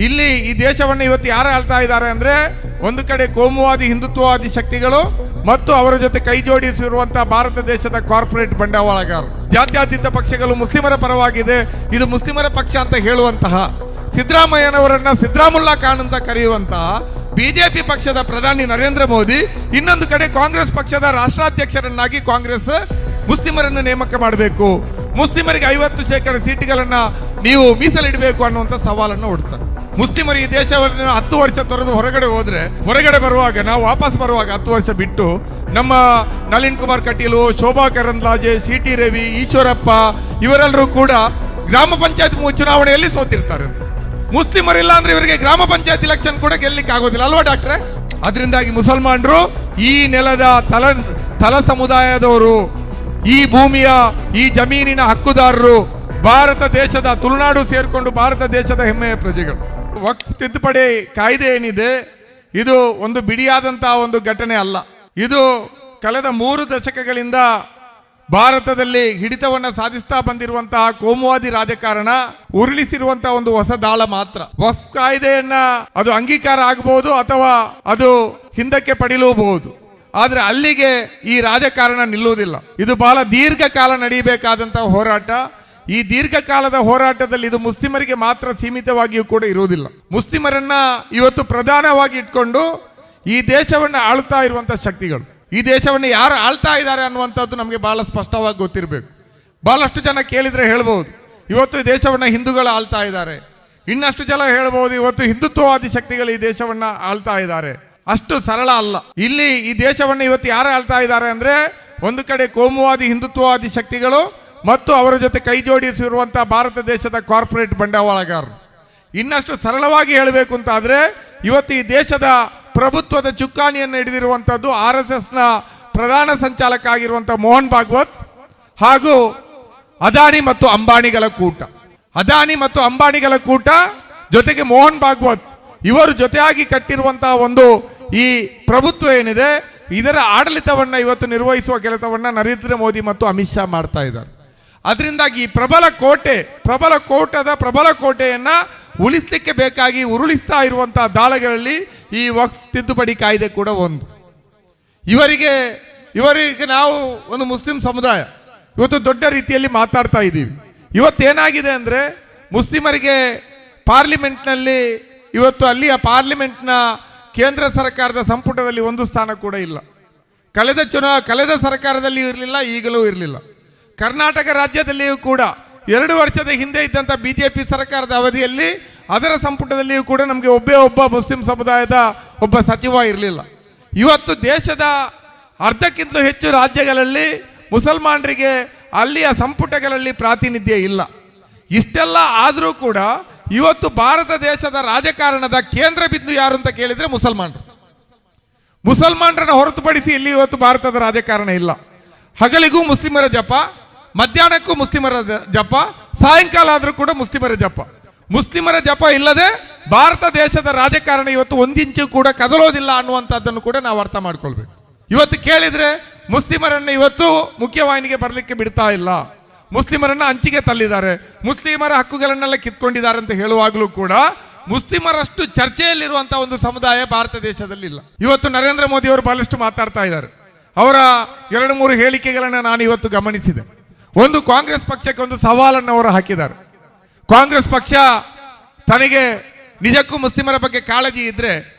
ಇಲ್ಲಿ ಈ ದೇಶವನ್ನು ಇವತ್ತು ಯಾರು ಆಳ್ತಾ ಇದ್ದಾರೆ ಅಂದ್ರೆ ಒಂದು ಕಡೆ ಕೋಮುವಾದಿ ಹಿಂದುತ್ವವಾದಿ ಶಕ್ತಿಗಳು ಮತ್ತು ಅವರ ಜೊತೆ ಕೈ ಜೋಡಿಸಿರುವಂತಹ ಭಾರತ ದೇಶದ ಕಾರ್ಪೊರೇಟ್ ಬಂಡವಾಳಗಾರರು. ಜಾತ್ಯತೀತ ಪಕ್ಷಗಳು ಮುಸ್ಲಿಮರ ಪರವಾಗಿದೆ, ಇದು ಮುಸ್ಲಿಮರ ಪಕ್ಷ ಅಂತ ಹೇಳುವಂತಹ ಸಿದ್ದರಾಮಯ್ಯನವರನ್ನ ಸಿದ್ದರಾಮುಲ್ಲಾ ಖಾನ್ ಅಂತ ಕರೆಯುವಂತಹ ಬಿಜೆಪಿ ಪಕ್ಷದ ಪ್ರಧಾನಿ ನರೇಂದ್ರ ಮೋದಿ, ಇನ್ನೊಂದು ಕಡೆ ಕಾಂಗ್ರೆಸ್ ಪಕ್ಷದ ರಾಷ್ಟ್ರಾಧ್ಯಕ್ಷರನ್ನಾಗಿ ಕಾಂಗ್ರೆಸ್ ಮುಸ್ಲಿಮರನ್ನು ನೇಮಕ ಮಾಡಬೇಕು, ಮುಸ್ಲಿಮರಿಗೆ 50% ಸೀಟುಗಳನ್ನ ನೀವು ಮೀಸಲಿಡಬೇಕು ಅನ್ನುವಂಥ ಸವಾಲನ್ನು ಹುಡ್ತಾರೆ. ಮುಸ್ಲಿಮರು ಈ ದೇಶವನ್ನು 10 ವರ್ಷ ತೊರೆದು ಹೊರಗಡೆ ಬರುವಾಗ ನಾವು ವಾಪಸ್ ಬರುವಾಗ 10 ವರ್ಷ ಬಿಟ್ಟು ನಮ್ಮ ನಳಿನ್ ಕುಮಾರ್ ಕಟೀಲು, ಶೋಭಾ ಕರಂದ್ಲಾಜೆ, CT ರವಿ, ಈಶ್ವರಪ್ಪ ಇವರೆಲ್ಲರೂ ಕೂಡ ಗ್ರಾಮ ಪಂಚಾಯತ್ ಚುನಾವಣೆಯಲ್ಲಿ ಸೋತಿರ್ತಾರೆ. ಮುಸ್ಲಿಮರಿಲ್ಲ ಅಂದ್ರೆ ಇವರಿಗೆ ಗ್ರಾಮ ಪಂಚಾಯತ್ ಇಲೆಕ್ಷನ್ ಕೂಡ ಗೆಲ್ಲಲಿಕ್ಕೆ ಆಗೋದಿಲ್ಲ ಅಲ್ವಾ ಡಾಕ್ಟ್ರೆ? ಅದರಿಂದಾಗಿ ಮುಸಲ್ಮಾನರು ಈ ನೆಲದ ತಲ ಸಮುದಾಯದವರು, ಈ ಭೂಮಿಯ ಈ ಜಮೀನಿನ ಹಕ್ಕುದಾರರು, ಭಾರತ ದೇಶದ ತುಳುನಾಡು ಸೇರಿಕೊಂಡು ಭಾರತ ದೇಶದ ಹೆಮ್ಮೆಯ ಪ್ರಜೆಗಳು. ವಕ್ಫ್ ತಿದ್ದುಪಡಿ ಕಾಯ್ದೆ ಏನಿದೆ ಇದು ಒಂದು ಬಿಡಿಯಾದಂತಹ ಒಂದು ಘಟನೆ ಅಲ್ಲ. ಇದು ಕಳೆದ 3 ದಶಕಗಳಿಂದ ಭಾರತದಲ್ಲಿ ಹಿಡಿತವನ್ನ ಸಾಧಿಸ್ತಾ ಬಂದಿರುವಂತಹ ಕೋಮುವಾದಿ ರಾಜಕಾರಣ ಉರುಳಿಸಿರುವಂತಹ ಒಂದು ಹೊಸ ದಾಳ ಮಾತ್ರ. ವಕ್ಫ್ ಕಾಯ್ದೆಯನ್ನ ಅದು ಅಂಗೀಕಾರ ಆಗಬಹುದು ಅಥವಾ ಅದು ಹಿಂದಕ್ಕೆ ಪಡೆಯಲೂಬಹುದು, ಆದ್ರೆ ಅಲ್ಲಿಗೆ ಈ ರಾಜಕಾರಣ ನಿಲ್ಲುವುದಿಲ್ಲ. ಇದು ಬಹಳ ದೀರ್ಘಕಾಲ ನಡೆಯಬೇಕಾದಂತಹ ಹೋರಾಟ. ಈ ದೀರ್ಘಕಾಲದ ಹೋರಾಟದಲ್ಲಿ ಇದು ಮುಸ್ಲಿಮರಿಗೆ ಮಾತ್ರ ಸೀಮಿತವಾಗಿಯೂ ಕೂಡ ಇರುವುದಿಲ್ಲ. ಮುಸ್ಲಿಮರನ್ನ ಇವತ್ತು ಪ್ರಧಾನವಾಗಿ ಇಟ್ಕೊಂಡು ಈ ದೇಶವನ್ನು ಆಳ್ತಾ ಇರುವಂತಹ ಶಕ್ತಿಗಳು, ಈ ದೇಶವನ್ನು ಯಾರು ಆಳ್ತಾ ಇದ್ದಾರೆ ಅನ್ನುವಂಥದ್ದು ನಮಗೆ ಬಹಳ ಸ್ಪಷ್ಟವಾಗಿ ಗೊತ್ತಿರಬೇಕು. ಬಹಳಷ್ಟು ಜನ ಕೇಳಿದ್ರೆ ಹೇಳ್ಬೋದು ಇವತ್ತು ಈ ದೇಶವನ್ನು ಹಿಂದೂಗಳು ಆಳ್ತಾ ಇದ್ದಾರೆ, ಇನ್ನಷ್ಟು ಜನ ಹೇಳ್ಬೋದು ಇವತ್ತು ಹಿಂದುತ್ವವಾದಿ ಶಕ್ತಿಗಳು ಈ ದೇಶವನ್ನ ಆಳ್ತಾ ಇದ್ದಾರೆ. ಅಷ್ಟು ಸರಳ ಅಲ್ಲ. ಇಲ್ಲಿ ಈ ದೇಶವನ್ನು ಇವತ್ತು ಯಾರು ಆಳ್ತಾ ಇದ್ದಾರೆ ಅಂದ್ರೆ ಒಂದು ಕಡೆ ಕೋಮುವಾದಿ ಹಿಂದುತ್ವವಾದಿ ಶಕ್ತಿಗಳು ಮತ್ತು ಅವರ ಜೊತೆ ಕೈ ಜೋಡಿಸಿರುವಂತಹ ಭಾರತ ದೇಶದ ಕಾರ್ಪೊರೇಟ್ ಬಂಡವಾಳಗಾರರು. ಇನ್ನಷ್ಟು ಸರಳವಾಗಿ ಹೇಳಬೇಕು ಅಂತ ಆದ್ರೆ ಇವತ್ತು ಈ ದೇಶದ ಪ್ರಭುತ್ವದ ಚುಕ್ಕಾಣಿಯನ್ನು ಹಿಡಿದಿರುವಂತದ್ದು RSSನ ಪ್ರಧಾನ ಸಂಚಾಲಕ ಆಗಿರುವಂತಹ ಮೋಹನ್ ಭಾಗವತ್ ಹಾಗೂ ಅದಾನಿ ಮತ್ತು ಅಂಬಾನಿಗಳ ಕೂಟ. ಅದಾನಿ ಮತ್ತು ಅಂಬಾನಿಗಳ ಕೂಟ ಜೊತೆಗೆ ಮೋಹನ್ ಭಾಗವತ್ ಇವರು ಜೊತೆಯಾಗಿ ಕಟ್ಟಿರುವಂತಹ ಒಂದು ಈ ಪ್ರಭುತ್ವ ಏನಿದೆ ಇದರ ಆಡಳಿತವನ್ನ ಇವತ್ತು ನಿರ್ವಹಿಸುವ ಕೆಲಸವನ್ನ ನರೇಂದ್ರ ಮೋದಿ ಮತ್ತು ಅಮಿತ್ ಶಾ ಮಾಡ್ತಾ ಇದ್ದಾರೆ. ಅದರಿಂದಾಗಿ ಪ್ರಬಲ ಕೋಟೆಯನ್ನ ಉಳಿಸಲಿಕ್ಕೆ ಬೇಕಾಗಿ ಉರುಳಿಸ್ತಾ ಇರುವಂತಹ ದಾಳಗಳಲ್ಲಿ ಈ ವಕ್ಫ್ ತಿದ್ದುಪಡಿ ಕಾಯ್ದೆ ಕೂಡ ಒಂದು. ಇವರಿಗೆ ನಾವು ಒಂದು ಮುಸ್ಲಿಂ ಸಮುದಾಯ ಇವತ್ತು ದೊಡ್ಡ ರೀತಿಯಲ್ಲಿ ಮಾತಾಡ್ತಾ ಇದ್ದೀವಿ. ಇವತ್ತೇನಾಗಿದೆ ಅಂದ್ರೆ ಮುಸ್ಲಿಮರಿಗೆ ಪಾರ್ಲಿಮೆಂಟ್ನಲ್ಲಿ ಇವತ್ತು ಅಲ್ಲಿಯ ಪಾರ್ಲಿಮೆಂಟ್ನ ಕೇಂದ್ರ ಸರ್ಕಾರದ ಸಂಪುಟದಲ್ಲಿ ಒಂದು ಸ್ಥಾನ ಕೂಡ ಇಲ್ಲ. ಕಳೆದ ಸರ್ಕಾರದಲ್ಲಿ ಇರಲಿಲ್ಲ, ಈಗಲೂ ಇರಲಿಲ್ಲ. ಕರ್ನಾಟಕ ರಾಜ್ಯದಲ್ಲಿಯೂ ಕೂಡ 2 ವರ್ಷದ ಹಿಂದೆ ಇದ್ದಂಥ ಬಿಜೆಪಿ ಸರ್ಕಾರದ ಅವಧಿಯಲ್ಲಿ ಅದರ ಸಂಪುಟದಲ್ಲಿಯೂ ಕೂಡ ನಮಗೆ ಒಬ್ಬ ಮುಸ್ಲಿಂ ಸಮುದಾಯದ ಒಬ್ಬ ಸಚಿವ ಇರಲಿಲ್ಲ. ಇವತ್ತು ದೇಶದ ಅರ್ಧಕ್ಕಿಂತಲೂ ಹೆಚ್ಚು ರಾಜ್ಯಗಳಲ್ಲಿ ಮುಸಲ್ಮಾನರಿಗೆ ಅಲ್ಲಿಯ ಸಂಪುಟಗಳಲ್ಲಿ ಪ್ರಾತಿನಿಧ್ಯ ಇಲ್ಲ. ಇಷ್ಟೆಲ್ಲ ಆದರೂ ಕೂಡ ಇವತ್ತು ಭಾರತ ದೇಶದ ರಾಜಕಾರಣದ ಕೇಂದ್ರ ಬಿಂದು ಯಾರು ಅಂತ ಕೇಳಿದ್ರೆ ಮುಸಲ್ಮಾನರನ್ನ ಹೊರತುಪಡಿಸಿ ಇಲ್ಲಿ ಇವತ್ತು ಭಾರತದ ರಾಜಕಾರಣ ಇಲ್ಲ. ಹಗಲಿಗೂ ಮುಸ್ಲಿಮರ ಜಪ, ಮಧ್ಯಾಹ್ನಕ್ಕೂ ಮುಸ್ಲಿಮರ ಜಪ, ಸಾಯಂಕಾಲ ಆದರೂ ಕೂಡ ಮುಸ್ಲಿಮರ ಜಪ ಇಲ್ಲದೆ ಭಾರತ ದೇಶದ ರಾಜಕಾರಣ ಇವತ್ತು 1 ಇಂಚು ಕೂಡ ಕದಲೋದಿಲ್ಲ ಅನ್ನುವಂಥದ್ದನ್ನು ಕೂಡ ನಾವು ಅರ್ಥ ಮಾಡ್ಕೊಳ್ಬೇಕು. ಇವತ್ತು ಕೇಳಿದ್ರೆ ಮುಸ್ಲಿಮರನ್ನ ಇವತ್ತು ಮುಖ್ಯವಾಹಿನಿಗೆ ಬರಲಿಕ್ಕೆ ಬಿಡ್ತಾ ಇಲ್ಲ, ಮುಸ್ಲಿಮರನ್ನ ಅಂಚಿಗೆ ತಳ್ಳಿದ್ದಾರೆ, ಮುಸ್ಲಿಮರ ಹಕ್ಕುಗಳನ್ನೆಲ್ಲ ಕಿತ್ಕೊಂಡಿದ್ದಾರೆ ಅಂತ ಹೇಳುವಾಗಲೂ ಕೂಡ ಮುಸ್ಲಿಮರಷ್ಟು ಚರ್ಚೆಯಲ್ಲಿರುವಂತಹ ಒಂದು ಸಮುದಾಯ ಭಾರತ ದೇಶದಲ್ಲಿ ಇಲ್ಲ. ಇವತ್ತು ನರೇಂದ್ರ ಮೋದಿ ಅವರು ಬಹಳಷ್ಟು ಮಾತಾಡ್ತಾ ಇದ್ದಾರೆ. ಅವರ 2-3 ಹೇಳಿಕೆಗಳನ್ನ ನಾನು ಇವತ್ತು ಗಮನಿಸಿದೆ. ಒಂದು, ಕಾಂಗ್ರೆಸ್ ಪಕ್ಷಕ್ಕೆ ಒಂದು ಸವಾಲನ್ನು ಅವರು ಹಾಕಿದ್ದಾರೆ. ಕಾಂಗ್ರೆಸ್ ಪಕ್ಷ ತನಗೆ ನಿಜಕ್ಕೂ ಮುಸ್ಲಿಮರ ಬಗ್ಗೆ ಕಾಳಜಿ ಇದ್ರೆ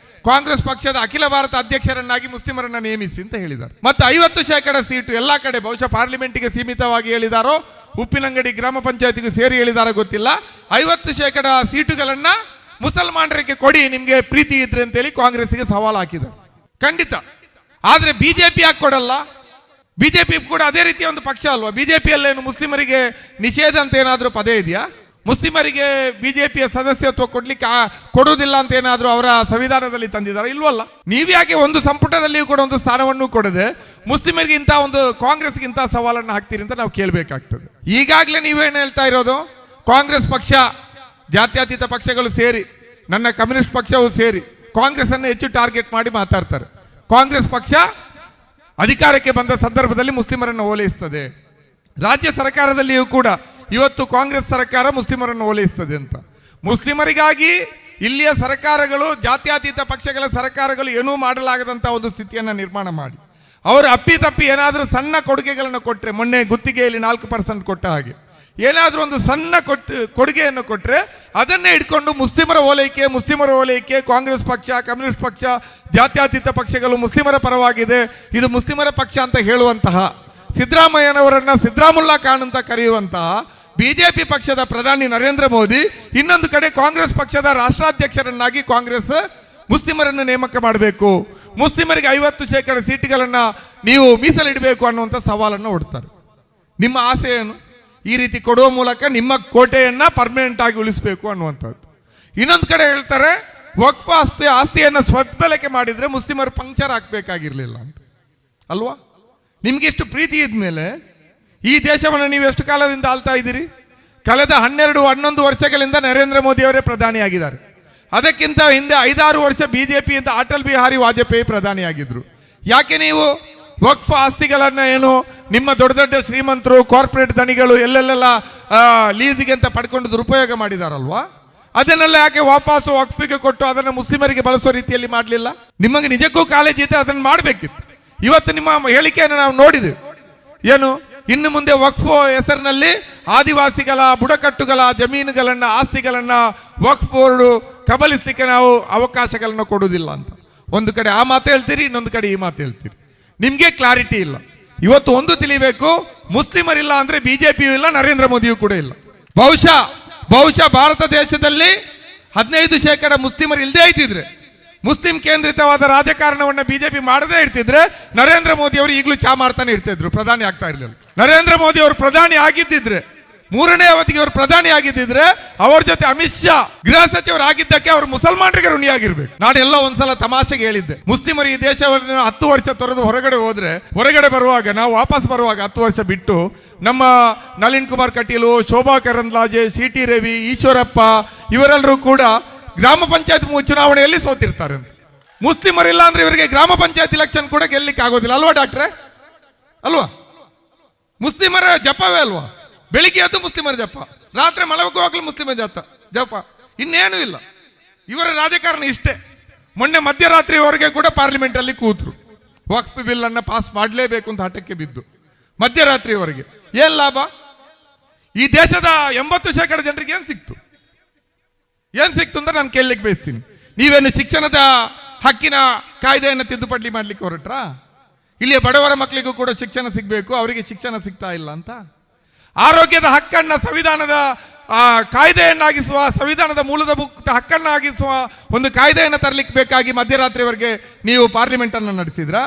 ಕಾಂಗ್ರೆಸ್ ಪಕ್ಷದ ಅಖಿಲ ಭಾರತ ಅಧ್ಯಕ್ಷರನ್ನಾಗಿ ಮುಸ್ಲಿಮರನ್ನ ನೇಮಿಸಿ ಅಂತ ಹೇಳಿದ್ದಾರೆ. ಮತ್ತು 50% ಸೀಟು ಎಲ್ಲಾ ಕಡೆ, ಬಹುಶಃ ಪಾರ್ಲಿಮೆಂಟ್ಗೆ ಸೀಮಿತವಾಗಿ ಹೇಳಿದಾರೋ, ಉಪ್ಪಿನಂಗಡಿ ಗ್ರಾಮ ಪಂಚಾಯತಿಗೂ ಸೇರಿ ಹೇಳಿದಾರೋ ಗೊತ್ತಿಲ್ಲ, 50% ಸೀಟುಗಳನ್ನ ಮುಸಲ್ಮಾನರಿಗೆ ಕೊಡಿ ನಿಮ್ಗೆ ಪ್ರೀತಿ ಇದ್ರೆ ಅಂತೇಳಿ ಕಾಂಗ್ರೆಸ್ಗೆ ಸವಾಲು ಹಾಕಿದ್ದಾರೆ. ಖಂಡಿತ. ಆದ್ರೆ ಬಿಜೆಪಿ ಯಾಕೆ ಕೊಡಲ್ಲ? ಬಿಜೆಪಿ ಕೂಡ ಅದೇ ರೀತಿಯ ಒಂದು ಪಕ್ಷ ಅಲ್ವಾ? ಬಿಜೆಪಿಯಲ್ಲೇನು ಮುಸ್ಲಿಮರಿಗೆ ನಿಷೇಧ ಅಂತ ಏನಾದ್ರೂ ಪದ ಇದೆಯಾ? ಮುಸ್ಲಿಮರಿಗೆ ಬಿಜೆಪಿಯ ಸದಸ್ಯತ್ವ ಕೊಡುವುದಿಲ್ಲ ಅಂತ ಏನಾದ್ರೂ ಅವರ ಸಂವಿಧಾನದಲ್ಲಿ ತಂದಿದ್ದಾರೆ? ಇಲ್ವಲ್ಲ. ನೀವ್ಯಾಕೆ ಒಂದು ಸಂಪುಟದಲ್ಲಿಯೂ ಕೂಡ ಒಂದು ಸ್ಥಾನವನ್ನು ಕೊಡದೆ ಮುಸ್ಲಿಮರಿಗೆ ಇಂಥ ಒಂದು ಕಾಂಗ್ರೆಸ್ಗೆ ಇಂಥ ಸವಾಲನ್ನು ಹಾಕ್ತೀರಿ ಅಂತ ನಾವು ಕೇಳಬೇಕಾಗ್ತದೆ. ಈಗಾಗಲೇ ನೀವೇನು ಹೇಳ್ತಾ ಇರೋದು, ಕಾಂಗ್ರೆಸ್ ಪಕ್ಷ, ಜಾತ್ಯತೀತ ಪಕ್ಷಗಳು ಸೇರಿ, ನನ್ನ ಕಮ್ಯುನಿಸ್ಟ್ ಪಕ್ಷವು ಸೇರಿ ಕಾಂಗ್ರೆಸ್ ಅನ್ನು ಹೆಚ್ಚು ಟಾರ್ಗೆಟ್ ಮಾಡಿ ಮಾತಾಡ್ತಾರೆ. ಕಾಂಗ್ರೆಸ್ ಪಕ್ಷ ಅಧಿಕಾರಕ್ಕೆ ಬಂದ ಸಂದರ್ಭದಲ್ಲಿ ಮುಸ್ಲಿಮರನ್ನು ಓಲೈಸ್ತದೆ. ರಾಜ್ಯ ಸರ್ಕಾರದಲ್ಲಿಯೂ ಕೂಡ ಇವತ್ತು ಕಾಂಗ್ರೆಸ್ ಸರ್ಕಾರ ಮುಸ್ಲಿಮರನ್ನು ಓಲೈಸ್ತದೆ ಅಂತ. ಮುಸ್ಲಿಮರಿಗಾಗಿ ಇಲ್ಲಿಯ ಸರ್ಕಾರಗಳು, ಜಾತ್ಯತೀತ ಪಕ್ಷಗಳ ಸರ್ಕಾರಗಳು ಏನೂ ಮಾಡಲಾಗದಂತ ಒಂದು ಸ್ಥಿತಿಯನ್ನು ನಿರ್ಮಾಣ ಮಾಡಿ ಅವರು ಅಪ್ಪಿತಪ್ಪಿ ಏನಾದರೂ ಸಣ್ಣ ಕೊಡುಗೆಗಳನ್ನು ಕೊಟ್ಟರೆ, ಮೊನ್ನೆ ಗುತ್ತಿಗೆಯಲ್ಲಿ 4% ಕೊಟ್ಟ ಹಾಗೆ ಏನಾದರೂ ಒಂದು ಸಣ್ಣ ಕೊಡುಗೆಯನ್ನು ಕೊಟ್ಟರೆ ಅದನ್ನೇ ಇಟ್ಕೊಂಡು ಮುಸ್ಲಿಮರ ಓಲೈಕೆ ಕಾಂಗ್ರೆಸ್ ಪಕ್ಷ, ಕಮ್ಯುನಿಸ್ಟ್ ಪಕ್ಷ, ಜಾತ್ಯತೀತ ಪಕ್ಷಗಳು ಮುಸ್ಲಿಮರ ಪರವಾಗಿದೆ, ಇದು ಮುಸ್ಲಿಮರ ಪಕ್ಷ ಅಂತ ಹೇಳುವಂತಹ ಸಿದ್ದರಾಮಯ್ಯನವರನ್ನ ಸಿದ್ದರಾಮುಲ್ಲಾ ಖಾನ್ ಅಂತ ಕರೆಯುವಂತಹ ಬಿಜೆಪಿ ಪಕ್ಷದ ಪ್ರಧಾನಿ ನರೇಂದ್ರ ಮೋದಿ, ಇನ್ನೊಂದು ಕಡೆ ಕಾಂಗ್ರೆಸ್ ಪಕ್ಷದ ರಾಷ್ಟ್ರಾಧ್ಯಕ್ಷರನ್ನಾಗಿ ಕಾಂಗ್ರೆಸ್ ಮುಸ್ಲಿಮರನ್ನು ನೇಮಕ ಮಾಡಬೇಕು, ಮುಸ್ಲಿಮರಿಗೆ 50% ಸೀಟುಗಳನ್ನು ನೀವು ಮೀಸಲಿಡಬೇಕು ಅನ್ನುವಂಥ ಸವಾಲನ್ನು ಹೊಡ್ತಾರೆ. ನಿಮ್ಮ ಆಸೆ ಏನು? ಈ ರೀತಿ ಕೊಡುವ ಮೂಲಕ ನಿಮ್ಮ ಕೋಟೆಯನ್ನ ಪರ್ಮನೆಂಟ್ ಆಗಿ ಉಳಿಸಬೇಕು ಅನ್ನುವಂಥದ್ದು. ಇನ್ನೊಂದು ಕಡೆ ಹೇಳ್ತಾರೆ ವಕ್ಫ್ ಆಸ್ತಿಯನ್ನು ಸ್ವತ್ಬಳಕೆ ಮಾಡಿದ್ರೆ ಮುಸ್ಲಿಮರು ಪಂಕ್ಚರ್ ಹಾಕಬೇಕಾಗಿರ್ಲಿಲ್ಲ ಅಂತ ಅಲ್ವಾ? ನಿಮ್ಗೆ ಎಷ್ಟು ಪ್ರೀತಿ ಇದ್ಮೇಲೆ ಈ ದೇಶವನ್ನು ನೀವು ಎಷ್ಟು ಕಾಲದಿಂದ ಆಳ್ತಾ ಇದ್ದೀರಿ? ಕಳೆದ 12-11 ವರ್ಷಗಳಿಂದ ನರೇಂದ್ರ ಮೋದಿ ಅವರೇ ಪ್ರಧಾನಿಯಾಗಿದ್ದಾರೆ. ಅದಕ್ಕಿಂತ ಹಿಂದೆ 5-6 ವರ್ಷ ಬಿಜೆಪಿಯಿಂದ ಅಟಲ್ ಬಿಹಾರಿ ವಾಜಪೇಯಿ ಪ್ರಧಾನಿಯಾಗಿದ್ರು. ಯಾಕೆ ನೀವು ವಕ್ಫ್ ಆಸ್ತಿಗಳನ್ನ ಏನು ನಿಮ್ಮ ದೊಡ್ಡ ದೊಡ್ಡ ಶ್ರೀಮಂತರು, ಕಾರ್ಪೊರೇಟ್ ಧನಿಗಳು ಎಲ್ಲೆಲ್ಲೆಲ್ಲ ಲೀಸಿಗೆ ಅಂತ ಪಡ್ಕೊಂಡು ದುರುಪಯೋಗ ಮಾಡಿದಾರಲ್ವಾ, ಅದನ್ನೆಲ್ಲ ಯಾಕೆ ವಾಪಸ್ಸು ವಕ್ಫಿಗೆ ಕೊಟ್ಟು ಅದನ್ನು ಮುಸ್ಲಿಮರಿಗೆ ಬಳಸೋ ರೀತಿಯಲ್ಲಿ ಮಾಡಲಿಲ್ಲ? ನಿಮಗೆ ನಿಜಕ್ಕೂ ಕಾಲೇಜ್ ಇದ್ರೆ ಅದನ್ನು ಮಾಡಬೇಕಿತ್ತು. ಇವತ್ತು ನಿಮ್ಮ ಹೇಳಿಕೆಯನ್ನು ನಾವು ನೋಡಿದ್ವಿ. ಏನು ಇನ್ನು ಮುಂದೆ ವಕ್ಫ್ ಹೆಸರಿನಲ್ಲಿ ಆದಿವಾಸಿಗಳ, ಬುಡಕಟ್ಟುಗಳ ಜಮೀನುಗಳನ್ನ, ಆಸ್ತಿಗಳನ್ನ ವಕ್ಫ್ ಬೋರ್ಡು ಕಬಲಿಸಲಿಕ್ಕೆ ನಾವು ಅವಕಾಶಗಳನ್ನು ಕೊಡುವುದಿಲ್ಲ ಅಂತ. ಒಂದು ಕಡೆ ಆ ಮಾತು ಹೇಳ್ತೀರಿ, ಇನ್ನೊಂದು ಕಡೆ ಈ ಮಾತು ಹೇಳ್ತೀರಿ. ನಿಮ್ಗೆ ಕ್ಲಾರಿಟಿ ಇಲ್ಲ. ಇವತ್ತು ಒಂದು ತಿಳಿಬೇಕು, ಮುಸ್ಲಿಮರಿಲ್ಲ ಅಂದ್ರೆ ಬಿಜೆಪಿಯೂ ಇಲ್ಲ, ನರೇಂದ್ರ ಮೋದಿಯೂ ಕೂಡ ಇಲ್ಲ. ಬಹುಶಃ ಭಾರತ ದೇಶದಲ್ಲಿ 15% ಮುಸ್ಲಿಮರು ಇಲ್ಲದೆ ಇದ್ದಿದ್ರೆ, ಮುಸ್ಲಿಂ ಕೇಂದ್ರಿತವಾದ ರಾಜಕಾರಣವನ್ನ ಬಿಜೆಪಿ ಮಾಡದೇ ಇರ್ತಿದ್ರೆ ನರೇಂದ್ರ ಮೋದಿ ಅವರು ಈಗಲೂ ಚಾ ಮಾಡ್ತಾನೆ ಇರ್ತಿದ್ರು, ಪ್ರಧಾನಿ ಆಗ್ತಾ ಇರಲಿಲ್ಲ. ನರೇಂದ್ರ ಮೋದಿ ಅವರು ಪ್ರಧಾನಿ ಆಗಿದ್ದಿದ್ರೆ, 3ನೇ ಅವಧಿಗೆ ಅವರು ಪ್ರಧಾನಿ ಆಗಿದ್ದಿದ್ರೆ, ಅವರ ಜೊತೆ ಅಮಿತ್ ಶಾ ಗೃಹ ಸಚಿವರಾಗಿದ್ದಕ್ಕೆ ಅವರು ಮುಸಲ್ಮಾನರಿಗೆ ಋಣಿಯಾಗಿರ್ಬೇಕು. ನಾನೆಲ್ಲ ಒಂದ್ಸಲ ತಮಾಷೆಗೆ ಹೇಳಿದ್ದೆ, ಮುಸ್ಲಿಮರು ಈ ದೇಶವನ್ನು 10 ವರ್ಷ ತೊರೆದು ಹೊರಗಡೆ ಬರುವಾಗ, ನಾವು ವಾಪಸ್ ಬರುವಾಗ 10 ವರ್ಷ ಬಿಟ್ಟು ನಮ್ಮ ನಳಿನ್ ಕುಮಾರ್ ಕಟೀಲು, ಶೋಭಾ ಕರಂದ್ಲಾಜೆ, CT ರವಿ, ಈಶ್ವರಪ್ಪ ಇವರೆಲ್ಲರೂ ಕೂಡ ಗ್ರಾಮ ಪಂಚಾಯತ್ ಚುನಾವಣೆಯಲ್ಲಿ ಸೋತಿರ್ತಾರೆ ಅಂತ. ಮುಸ್ಲಿಮರಿಲ್ಲ ಅಂದ್ರೆ ಇವರಿಗೆ ಗ್ರಾಮ ಪಂಚಾಯತ್ ಇಲೆಕ್ಷನ್ ಕೂಡ ಗೆಲ್ಲಿಕ್ಕೆ ಆಗೋದಿಲ್ಲ ಅಲ್ವಾ ಡಾಕ್ಟ್ರೆ? ಅಲ್ವಾ? ಮುಸ್ಲಿಮರ ಜಪವೇ ಅಲ್ವಾ? ಬೆಳಿಗ್ಗೆ ಎದ್ದು ಮುಸ್ಲಿಮರ ಜಪ, ರಾತ್ರಿ ಮಲಗುವಾಗಲೂ ಮುಸ್ಲಿಮರ ಜಪ, ಇನ್ನೇನು ಇಲ್ಲ. ಇವರ ರಾಜಕಾರಣ ಇಷ್ಟೇ. ಮೊನ್ನೆ ಮಧ್ಯರಾತ್ರಿವರೆಗೆ ಕೂಡ ಪಾರ್ಲಿಮೆಂಟ್ ಅಲ್ಲಿ ಕೂತ್ರು, ವಕ್ಫ್ ಬಿಲ್ ಅನ್ನ ಪಾಸ್ ಮಾಡಲೇಬೇಕು ಅಂತ ಹಠಕ್ಕೆ ಬಿದ್ದು ಮಧ್ಯರಾತ್ರಿವರೆಗೆ. ಏನ್ ಲಾಭ? ಈ ದೇಶದ 80% ಜನರಿಗೆ ಏನ್ ಸಿಕ್ತು ಅಂತ ನಾನು ಕೇಳಲಿಕ್ಕೆ ಬಯಸ್ತೀನಿ. ನೀವೇನು ಶಿಕ್ಷಣದ ಹಕ್ಕಿನ ಕಾಯ್ದೆಯನ್ನು ತಿದ್ದುಪಡಿ ಮಾಡ್ಲಿಕ್ಕೆ ಹೊರಟ್ರಾ? ಇಲ್ಲಿಯ ಬಡವರ ಮಕ್ಕಳಿಗೂ ಕೂಡ ಶಿಕ್ಷಣ ಸಿಗಬೇಕು, ಅವರಿಗೆ ಶಿಕ್ಷಣ ಸಿಗ್ತಾ ಇಲ್ಲ ಅಂತ. ಆರೋಗ್ಯದ ಹಕ್ಕನ್ನ ಸಂವಿಧಾನದ ಕಾಯ್ದೆಯನ್ನಾಗಿಸುವ, ಸಂವಿಧಾನದ ಮೂಲದ ಹಕ್ಕನ್ನಾಗಿಸುವ ಒಂದು ಕಾಯ್ದೆಯನ್ನು ತರಲಿಕ್ಕೆ ಬೇಕಾಗಿ ಮಧ್ಯರಾತ್ರಿವರೆಗೆ ನೀವು ಪಾರ್ಲಿಮೆಂಟ್ ಅನ್ನು ನಡೆಸಿದ್ರಾ?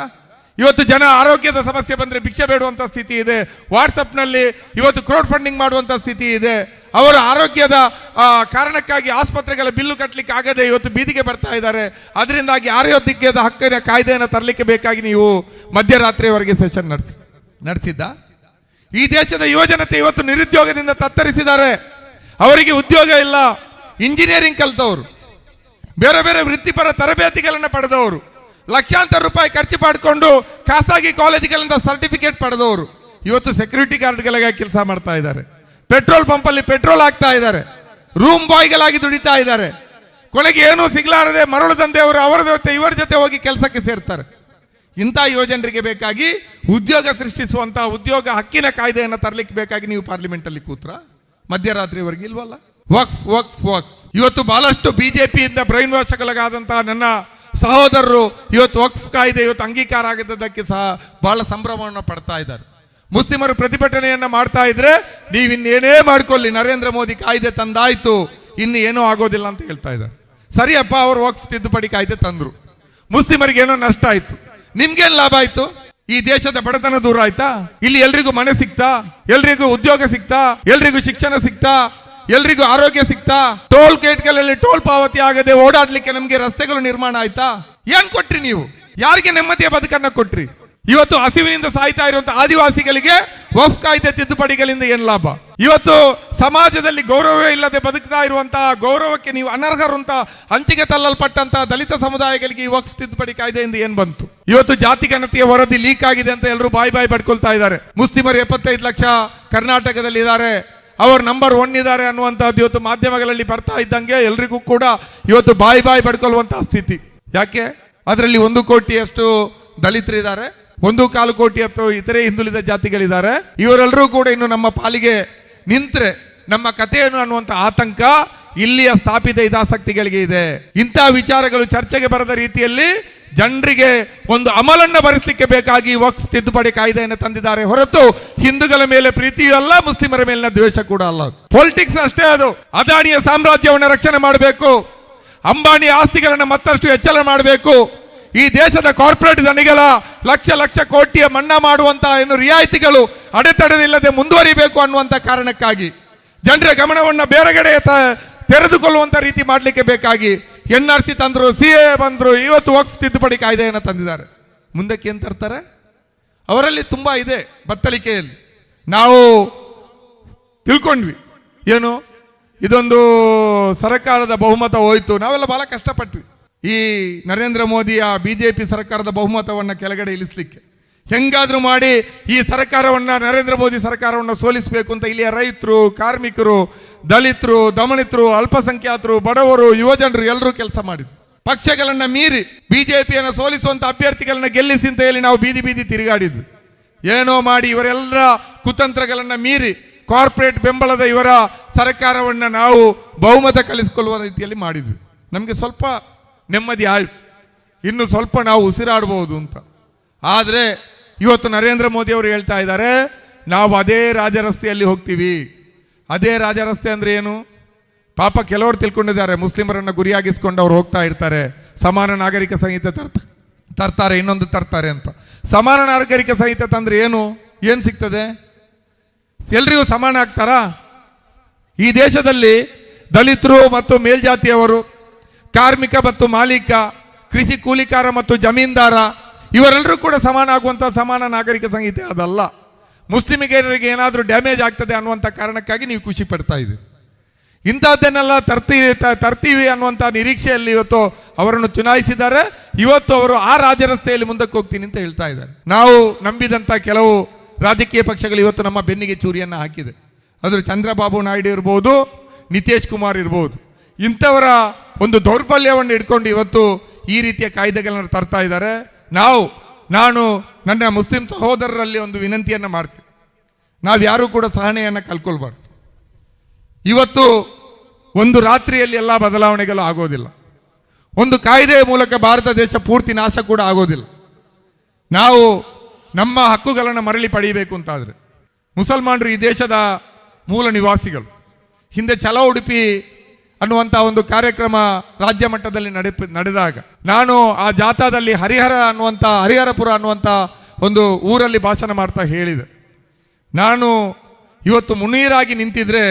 ಇವತ್ತು ಜನ ಆರೋಗ್ಯದ ಸಮಸ್ಯೆ ಬಂದ್ರೆ ಭಿಕ್ಷೆ ಬೇಡುವಂತ ಸ್ಥಿತಿ ಇದೆ. ವಾಟ್ಸಪ್ನಲ್ಲಿ ಇವತ್ತು ಕ್ರೌಡ್ ಫಂಡಿಂಗ್ ಮಾಡುವಂತ ಸ್ಥಿತಿ ಇದೆ. ಅವರ ಆರೋಗ್ಯದ ಕಾರಣಕ್ಕಾಗಿ ಆಸ್ಪತ್ರೆಗಳ ಬಿಲ್ಲು ಕಟ್ಟಲಿಕ್ಕೆ ಆಗದೆ ಇವತ್ತು ಬೀದಿಗೆ ಬರ್ತಾ ಇದ್ದಾರೆ. ಅದರಿಂದಾಗಿ ಆರೋಗ್ಯದ ಹಕ್ಕಿನ ಕಾಯ್ದೆಯನ್ನು ತರಲಿಕ್ಕೆ ಬೇಕಾಗಿ ನೀವು ಮಧ್ಯರಾತ್ರಿವರೆಗೆ ಸೆಷನ್ ನಡೆಸಿದ್ದ. ಈ ದೇಶದ ಯುವಜನತೆ ಇವತ್ತು ನಿರುದ್ಯೋಗದಿಂದ ತತ್ತರಿಸಿದ್ದಾರೆ. ಅವರಿಗೆ ಉದ್ಯೋಗ ಇಲ್ಲ. ಇಂಜಿನಿಯರಿಂಗ್ ಕಲಿತವರು, ಬೇರೆ ಬೇರೆ ವೃತ್ತಿಪರ ತರಬೇತಿಗಳನ್ನು ಪಡೆದವರು, ಲಕ್ಷಾಂತರ ರೂಪಾಯಿ ಖರ್ಚು ಮಾಡಿಕೊಂಡು ಖಾಸಗಿ ಕಾಲೇಜುಗಳಿಂದ ಸರ್ಟಿಫಿಕೇಟ್ ಪಡೆದವರು ಇವತ್ತು ಸೆಕ್ಯೂರಿಟಿ ಗಾರ್ಡ್ಗಳಾಗಿ ಕೆಲಸ ಮಾಡ್ತಾ ಇದ್ದಾರೆ. ಪೆಟ್ರೋಲ್ ಪಂಪ್ ಅಲ್ಲಿ ಪೆಟ್ರೋಲ್ ಹಾಕ್ತಾ ಇದ್ದಾರೆ. ರೂಮ್ ಬಾಯ್ಗಳಾಗಿ ದುಡಿತಾ ಇದ್ದಾರೆ. ಕೊನೆಗೆ ಏನೂ ಸಿಗ್ಲಾರದೆ ಮರಳು ದಂಧೆಯವರು ಅವರ ಜೊತೆ ಇವರ ಜೊತೆ ಹೋಗಿ ಕೆಲಸಕ್ಕೆ ಸೇರ್ತಾರೆ. ಇಂಥ ಯುವಜನರಿಗೆ ಬೇಕಾಗಿ ಉದ್ಯೋಗ ಸೃಷ್ಟಿಸುವಂತಹ ಉದ್ಯೋಗ ಹಕ್ಕಿನ ಕಾಯ್ದೆಯನ್ನು ತರಲಿಕ್ಕೆ ಬೇಕಾಗಿ ನೀವು ಪಾರ್ಲಿಮೆಂಟ್ ಅಲ್ಲಿ ಕೂತ್ರ ಮಧ್ಯರಾತ್ರಿವರೆಗೆ ಇಲ್ವಲ್ಲ? ವಕ್ಫ್ ವಕ್ಫ್ ವಕ್ಫ್. ಇವತ್ತು ಬಹಳಷ್ಟು ಬಿಜೆಪಿಯಿಂದ ಬ್ರೈನ್ ವಾಶ್ಗಳಾದಂತಹ ನನ್ನ ಸಹೋದರರು ಇವತ್ತು ವಕ್ಫ್ ಕಾಯ್ದೆ ಇವತ್ತು ಅಂಗೀಕಾರ ಆಗಿದ್ದಕ್ಕೆ ಸಹ ಬಹಳ ಸಂಭ್ರಮವನ್ನು ಪಡ್ತಾ ಇದ್ದಾರೆ. ಮುಸ್ಲಿಮರು ಪ್ರತಿಭಟನೆಯನ್ನ ಮಾಡ್ತಾ ಇದ್ರೆ ನೀವು ಇನ್ನೇನೇ ಮಾಡ್ಕೊಳ್ಳಿ, ನರೇಂದ್ರ ಮೋದಿ ಕಾಯ್ದೆ ತಂದಾಯ್ತು, ಇನ್ನು ಏನೂ ಆಗೋದಿಲ್ಲ ಅಂತ ಹೇಳ್ತಾ ಇದ್ದಾರೆ. ಸರಿಯಪ್ಪ, ಅವರು ವಕ್ಫ್ ತಿದ್ದುಪಡಿ ಕಾಯ್ದೆ ತಂದ್ರು, ಮುಸ್ಲಿಮರಿಗೆ ಏನೋ ನಷ್ಟ ಆಯ್ತು, ನಿಮ್ಗೇನ್ ಲಾಭ ಆಯ್ತು? ಈ ದೇಶದ ಬಡತನ ದೂರ ಆಯ್ತಾ? ಇಲ್ಲಿ ಎಲ್ರಿಗೂ ಮನೆ ಸಿಕ್ತಾ? ಎಲ್ರಿಗೂ ಉದ್ಯೋಗ ಸಿಕ್ತಾ? ಎಲ್ರಿಗೂ ಶಿಕ್ಷಣ ಸಿಕ್ತಾ? ಎಲ್ರಿಗೂ ಆರೋಗ್ಯ ಸಿಕ್ತಾ? ಟೋಲ್ ಗೇಟ್ಗಳಲ್ಲಿ ಟೋಲ್ ಪಾವತಿ ಆಗದೆ ಓಡಾಡ್ಲಿಕ್ಕೆ ನಮ್ಗೆ ರಸ್ತೆಗಳು ನಿರ್ಮಾಣ ಆಯ್ತಾ? ಏನ್ ಕೊಟ್ರಿ ನೀವು? ಯಾರಿಗೆ ನೆಮ್ಮದಿಯ ಬದುಕನ್ನ ಕೊಟ್ರಿ? ಇವತ್ತು ಹಸಿವಿನಿಂದ ಸಾಯ್ತಾ ಇರುವಂತಹ ಆದಿವಾಸಿಗಳಿಗೆ ವಕ್ಫ್ ಕಾಯ್ದೆ ತಿದ್ದುಪಡಿಗಳಿಂದ ಏನ್ ಲಾಭ? ಇವತ್ತು ಸಮಾಜದಲ್ಲಿ ಗೌರವವೇ ಇಲ್ಲದೆ ಬದುಕ್ತಾ ಇರುವಂತಹ, ಗೌರವಕ್ಕೆ ನೀವು ಅನರ್ಹರು ಅಂತ ಹಂಚಿಗೆ ತಳ್ಳಲ್ಪಟ್ಟಂತಹ ದಲಿತ ಸಮುದಾಯಗಳಿಗೆ ಈ ವಕ್ಫ್ ತಿದ್ದುಪಡಿ ಕಾಯ್ದೆಯಿಂದ ಏನ್ ಬಂತು? ಇವತ್ತು ಜಾತಿ ಗಣತಿಯ ವರದಿ ಲೀಕ್ ಆಗಿದೆ ಅಂತ ಎಲ್ಲರೂ ಬಾಯಿ ಪಡ್ಕೊಳ್ತಾ ಇದ್ದಾರೆ. ಮುಸ್ಲಿಮರು 75 ಲಕ್ಷ ಕರ್ನಾಟಕದಲ್ಲಿ ಇದ್ದಾರೆ. ಅವರು ನಂಬರ್ 1 ಇದ್ದಾರೆ ಅನ್ನುವಂಥದ್ದು ಇವತ್ತು ಮಾಧ್ಯಮಗಳಲ್ಲಿ ಬರ್ತಾ ಇದ್ದಂಗೆ ಎಲ್ರಿಗೂ ಕೂಡ ಇವತ್ತು ಬಾಯಿ ಪಡ್ಕೊಳ್ಳುವಂತಹ ಸ್ಥಿತಿ. ಯಾಕೆ? ಅದರಲ್ಲಿ 1 ಕೋಟಿಯಷ್ಟು ದಲಿತರಿದ್ದಾರೆ, 1.25 ಕೋಟಿಯಷ್ಟು ಇತರೆ ಹಿಂದುಳಿದ ಜಾತಿಗಳಿದ್ದಾರೆ. ಇವರೆಲ್ಲರೂ ಕೂಡ ಇನ್ನು ನಮ್ಮ ಪಾಲಿಗೆ ನಿಂತ್ರೆ ನಮ್ಮ ಕಥೆಯನ್ನು ಅನ್ನುವಂಥ ಆತಂಕ ಇಲ್ಲಿಯ ಸ್ಥಾಪಿತ ಹಿತಾಸಕ್ತಿಗಳಿಗೆ ಇದೆ. ಇಂತಹ ವಿಚಾರಗಳು ಚರ್ಚೆಗೆ ಬರದ ರೀತಿಯಲ್ಲಿ ಜನರಿಗೆ ಒಂದು ಅಮಲನ್ನು ಭರಿಸಲಿಕ್ಕೆ ಬೇಕಾಗಿ ವಕ್ಫ್ ತಿದ್ದುಪಡಿ ಕಾಯ್ದೆಯನ್ನು ತಂದಿದ್ದಾರೆ ಹೊರತು ಹಿಂದೂಗಳ ಮೇಲೆ ಪ್ರೀತಿಯೂ ಅಲ್ಲ, ಮುಸ್ಲಿಮರ ಮೇಲಿನ ದ್ವೇಷ ಕೂಡ ಅಲ್ಲ. ಪೊಲಿಟಿಕ್ಸ್ ಅಷ್ಟೇ ಅದು. ಅದಾನಿಯ ಸಾಮ್ರಾಜ್ಯವನ್ನು ರಕ್ಷಣೆ ಮಾಡಬೇಕು, ಅಂಬಾನಿ ಆಸ್ತಿಗಳನ್ನು ಮತ್ತಷ್ಟು ಹೆಚ್ಚಳ ಮಾಡಬೇಕು, ಈ ದೇಶದ ಕಾರ್ಪೊರೇಟ್ ಧನಿಗಳ ಲಕ್ಷ ಕೋಟಿಯ ಮನ್ನಾ ಮಾಡುವಂತಹ ಏನು ರಿಯಾಯಿತಿಗಳು ಅಡೆತಡೆದಿಲ್ಲದೆ ಮುಂದುವರಿಬೇಕು ಅನ್ನುವಂಥ ಕಾರಣಕ್ಕಾಗಿ ಜನರ ಗಮನವನ್ನು ಬೇರೆಗಡೆ ತೆರೆದುಕೊಳ್ಳುವಂತ ರೀತಿ ಮಾಡಲಿಕ್ಕೆ ಬೇಕಾಗಿ NRC ತಂದ್ರು, CA ಬಂದ್ರು, ಇವತ್ತು ವಕ್ಫ್ ತಿದ್ದುಪಡಿ ಕಾಯ್ದೆಯನ್ನು ತಂದಿದ್ದಾರೆ. ಮುಂದಕ್ಕೆ ಏನು ತರ್ತಾರೆ? ಅವರಲ್ಲಿ ತುಂಬಾ ಇದೆ ಬತ್ತಳಿಕೆಯಲ್ಲಿ. ನಾವು ತಿಳ್ಕೊಂಡ್ವಿ ಏನು ಇದೊಂದು ಸರ್ಕಾರದ ಬಹುಮತ ಹೋಯ್ತು, ನಾವೆಲ್ಲ ಬಹಳ ಕಷ್ಟಪಟ್ವಿ ಈ ನರೇಂದ್ರ ಮೋದಿಯ BJP ಸರ್ಕಾರದ ಬಹುಮತವನ್ನು ಕೆಳಗಡೆ ಇಳಿಸ್ಲಿಕ್ಕೆ. ಹೆಂಗಾದ್ರೂ ಮಾಡಿ ಈ ಸರ್ಕಾರವನ್ನ, ನರೇಂದ್ರ ಮೋದಿ ಸರ್ಕಾರವನ್ನು ಸೋಲಿಸಬೇಕು ಅಂತ ಇಲ್ಲಿಯ ರೈತರು, ಕಾರ್ಮಿಕರು, ದಲಿತರು, ದಮನಿತರು, ಅಲ್ಪಸಂಖ್ಯಾತರು, ಬಡವರು, ಯುವಜನರು ಎಲ್ಲರೂ ಕೆಲಸ ಮಾಡಿದ್ರು. ಪಕ್ಷಗಳನ್ನ ಮೀರಿ BJPಯನ್ನು ಸೋಲಿಸುವಂತ ಅಭ್ಯರ್ಥಿಗಳನ್ನ ಗೆಲ್ಲಿಸಿ ಅಂತ ಹೇಳಿ ನಾವು ಬೀದಿ ತಿರುಗಾಡಿದ್ವಿ. ಏನೋ ಮಾಡಿ ಇವರೆಲ್ಲರ ಕುತಂತ್ರಗಳನ್ನ ಮೀರಿ ಕಾರ್ಪೊರೇಟ್ ಬೆಂಬಲದ ಇವರ ಸರ್ಕಾರವನ್ನ ನಾವು ಬಹುಮತ ಕಲಿಸಿಕೊಳ್ಳುವ ರೀತಿಯಲ್ಲಿ ಮಾಡಿದ್ವಿ. ನಮಗೆ ಸ್ವಲ್ಪ ನೆಮ್ಮದಿ ಆಯಿತು, ಇನ್ನು ಸ್ವಲ್ಪ ನಾವು ಉಸಿರಾಡಬಹುದು ಅಂತ. ಆದರೆ ಇವತ್ತು ನರೇಂದ್ರ ಮೋದಿ ಅವರು ಹೇಳ್ತಾ ಇದ್ದಾರೆ, ನಾವು ಅದೇ ರಾಜರಸ್ತೆಯಲ್ಲಿ ಹೋಗ್ತೀವಿ. ಅದೇ ರಾಜರಸ್ತೆ ಅಂದ್ರೆ ಏನು? ಪಾಪ ಕೆಲವರು ತಿಳ್ಕೊಂಡಿದ್ದಾರೆ, ಮುಸ್ಲಿಮರನ್ನ ಗುರಿಯಾಗಿಸ್ಕೊಂಡು ಅವ್ರು ಹೋಗ್ತಾ ಇರ್ತಾರೆ, ಸಮಾನ ನಾಗರಿಕ ಸಂಹಿತೆ ತರ್ತಾರೆ, ಇನ್ನೊಂದು ತರ್ತಾರೆ ಅಂತ. ಸಮಾನ ನಾಗರಿಕ ಸಂಹಿತೆ ತಂದ್ರೆ ಏನು ಸಿಗ್ತದೆ? ಎಲ್ರಿಗೂ ಸಮಾನ ಆಗ್ತಾರಾ? ಈ ದೇಶದಲ್ಲಿ ದಲಿತರು ಮತ್ತು ಮೇಲ್ಜಾತಿಯವರು, ಕಾರ್ಮಿಕ ಮತ್ತು ಮಾಲೀಕ, ಕೃಷಿ ಕೂಲಿಕಾರ ಮತ್ತು ಜಮೀನ್ದಾರ ಇವರೆಲ್ಲರೂ ಕೂಡ ಸಮಾನ ಆಗುವಂಥ ಸಮಾನ ನಾಗರಿಕ ಸಂಹಿತೆ ಅದಲ್ಲ. ಮುಸ್ಲಿಮಿಗರಿಗೆ ಏನಾದರೂ ಡ್ಯಾಮೇಜ್ ಆಗ್ತದೆ ಅನ್ನುವಂಥ ಕಾರಣಕ್ಕಾಗಿ ನೀವು ಖುಷಿ ಪಡ್ತಾ ಇದ್ದೀವಿ. ಇಂಥದ್ದನ್ನೆಲ್ಲ ತರ್ತೀವಿ ಅನ್ನುವಂಥ ನಿರೀಕ್ಷೆಯಲ್ಲಿ ಇವತ್ತು ಅವರನ್ನು ಚುನಾಯಿಸಿದ್ದಾರೆ. ಇವತ್ತು ಅವರು ಆ ರಾಜರಸ್ತೆಯಲ್ಲಿ ಮುಂದಕ್ಕೆ ಹೋಗ್ತೀನಿ ಅಂತ ಹೇಳ್ತಾ ಇದ್ದಾರೆ. ನಾವು ನಂಬಿದಂಥ ಕೆಲವು ರಾಜಕೀಯ ಪಕ್ಷಗಳು ಇವತ್ತು ನಮ್ಮ ಬೆನ್ನಿಗೆ ಚೂರಿಯನ್ನು ಹಾಕಿದೆ. ಅದು ಚಂದ್ರಬಾಬು ನಾಯ್ಡು ಇರ್ಬೋದು, ನಿತೀಶ್ ಕುಮಾರ್ ಇರ್ಬೋದು. ಇಂಥವರ ಒಂದು ದೌರ್ಬಲ್ಯವನ್ನು ಇಟ್ಕೊಂಡು ಇವತ್ತು ಈ ರೀತಿಯ ಕಾಯ್ದೆಗಳನ್ನು ತರ್ತಾ ಇದ್ದಾರೆ. ನಾನು ನನ್ನ ಮುಸ್ಲಿಂ ಸಹೋದರರಲ್ಲಿ ಒಂದು ವಿನಂತಿಯನ್ನು ಮಾಡ್ತೀನಿ, ನಾವು ಯಾರೂ ಕೂಡ ಸಹನೆಯನ್ನು ಕಲ್ಕೊಳ್ಬಾರ್ದು. ಇವತ್ತು ಒಂದು ರಾತ್ರಿಯಲ್ಲಿ ಎಲ್ಲ ಬದಲಾವಣೆಗಳು ಆಗೋದಿಲ್ಲ. ಒಂದು ಕಾಯ್ದೆಯ ಮೂಲಕ ಭಾರತ ದೇಶ ಪೂರ್ತಿ ನಾಶ ಕೂಡ ಆಗೋದಿಲ್ಲ. ನಾವು ನಮ್ಮ ಹಕ್ಕುಗಳನ್ನು ಮರಳಿ ಪಡೆಯಬೇಕು ಅಂತಾದರೆ ಮುಸಲ್ಮಾನರು ಈ ದೇಶದ ಮೂಲ ನಿವಾಸಿಗಳು. ಹಿಂದೆ ಛಲ ಉಡುಪಿ ಅನ್ನುವಂಥ ಒಂದು ಕಾರ್ಯಕ್ರಮ ರಾಜ್ಯ ಮಟ್ಟದಲ್ಲಿ ನಡೆದಾಗ ನಾನು ಆ ಜಾಥಾದಲ್ಲಿ ಹರಿಹರಪುರ ಅನ್ನುವಂಥ ಒಂದು ಊರಲ್ಲಿ ಭಾಷಣ ಮಾಡ್ತಾ ಹೇಳಿದೆ, ನಾನು ಇವತ್ತು ಮುನೀರಾಗಿ ನಿಂತಿದ್ರೆ,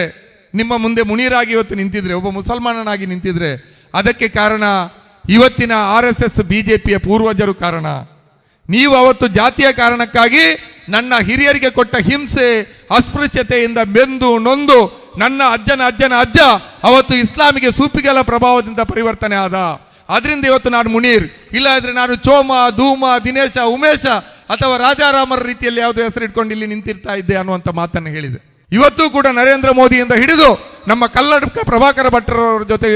ನಿಮ್ಮ ಮುಂದೆ ಮುನೀರಾಗಿ ಇವತ್ತು ನಿಂತಿದ್ರೆ, ಒಬ್ಬ ಮುಸಲ್ಮಾನನಾಗಿ ನಿಂತಿದ್ರೆ ಅದಕ್ಕೆ ಕಾರಣ ಇವತ್ತಿನ RSS BJPಯ ಪೂರ್ವಜರು ಕಾರಣ. ನೀವು ಅವತ್ತು ಜಾತಿಯ ಕಾರಣಕ್ಕಾಗಿ ನನ್ನ ಹಿರಿಯರಿಗೆ ಕೊಟ್ಟ ಹಿಂಸೆ, ಅಸ್ಪೃಶ್ಯತೆಯಿಂದ ಬೆಂದು ನೊಂದು ನನ್ನ ಅಜ್ಜನ ಅಜ್ಜ ಅವತ್ತು ಇಸ್ಲಾಮಿಗೆ ಸೂಫಿಗಳ ಪ್ರಭಾವದಿಂದ ಪರಿವರ್ತನೆ ಆದ. ಅದರಿಂದ ಇವತ್ತು ನಾನು ಮುನೀರ್, ಇಲ್ಲ ಆದ್ರೆ ನಾನು ಚೋಮ, ಧೂಮ, ದಿನೇಶ, ಉಮೇಶ ಅಥವಾ ರಾಜಾರಾಮರ ರೀತಿಯಲ್ಲಿ ಯಾವುದೋ ಹೆಸರಿಟ್ಕೊಂಡು ಇಲ್ಲಿ ನಿಂತಿರ್ತಾ ಇದ್ದೆ ಅನ್ನುವಂಥ ಮಾತನ್ನು ಹೇಳಿದೆ. ಇವತ್ತು ಕೂಡ ನರೇಂದ್ರ ಮೋದಿಯಿಂದ ಹಿಡಿದು ನಮ್ಮ ಕಲ್ಲಡ್ಕ ಪ್ರಭಾಕರ ಭಟ್ಟರವರ ಜೊತೆ